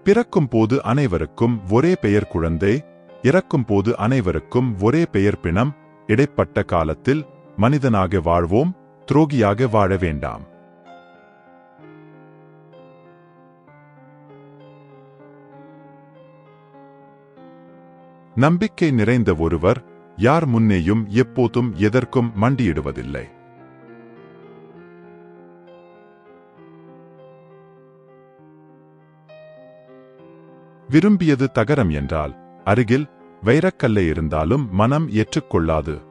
பிறக்கும் போது அனைவருக்கும் ஒரே பெயர் குழந்தை, இறக்கும் போது அனைவருக்கும் ஒரே பெயர் பிணம். இடைப்பட்ட காலத்தில் மனிதனாக வாழ்வோம், துரோகியாக வாழ வேண்டாம். நம்பிக்கை நிறைந்த ஒருவர் யார் முன்னேயும் எப்போதும் எதற்கும் மண்டியிடுவதில்லை. விரும்பியது தகரம் என்றால் அருகில் வைரக்கல்லை இருந்தாலும் மனம் ஏற்றுக்கொள்ளாது.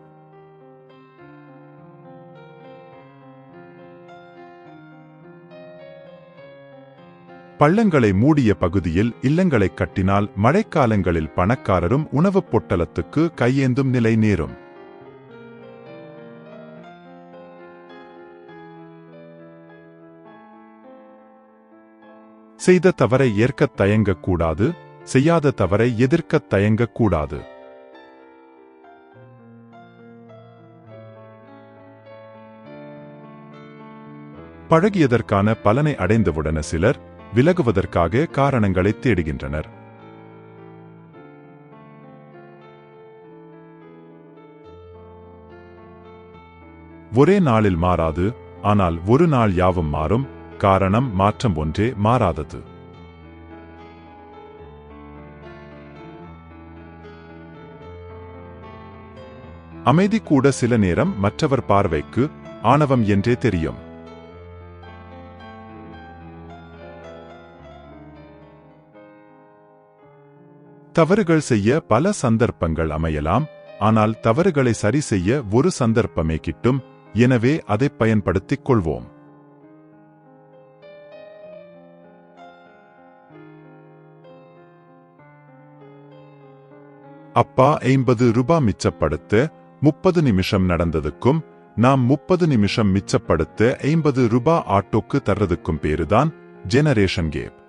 பள்ளங்களை மூடிய பகுதியில் இல்லங்களை கட்டினால் மழைக்காலங்களில் பணக்காரரும் உணவுப் பொட்டலத்துக்கு கையேந்தும் நிலை நேரும். செய்த தவறை ஏற்கத் தயங்கக்கூடாது, செய்யாத தவறை எதிர்க்கத் தயங்கக்கூடாது. பழகியதற்கான பலனை அடைந்தவுடன சிலர் விலகுவதற்காக காரணங்களை தேடுகின்றனர். ஒரே நாளில் மாறாது, ஆனால் ஒரு நாள் யாவும் மாறும். காரணம் மாற்றம் ஒன்றே மாறாதது. அமைதி கூட சில நேரம் மற்றவர் பார்வைக்கு ஆணவம் என்றே தெரியும். தவறுகள் செய்ய பல சந்தர்ப்பங்கள் அமையலாம், ஆனால் தவறுகளை சரி செய்ய ஒரு சந்தர்ப்பமே கிட்டும். எனவே அதை பயன்படுத்திக் கொள்வோம். அப்பா 50 ரூபாய் மிச்சப்படுத்த 30 நிமிஷம் நடந்ததுக்கும் நாம் 30 நிமிஷம் மிச்சப்படுத்த 50 ரூபாய் ஆட்டோக்கு தர்றதுக்கும் பேருதான் ஜெனரேஷன் கேப்.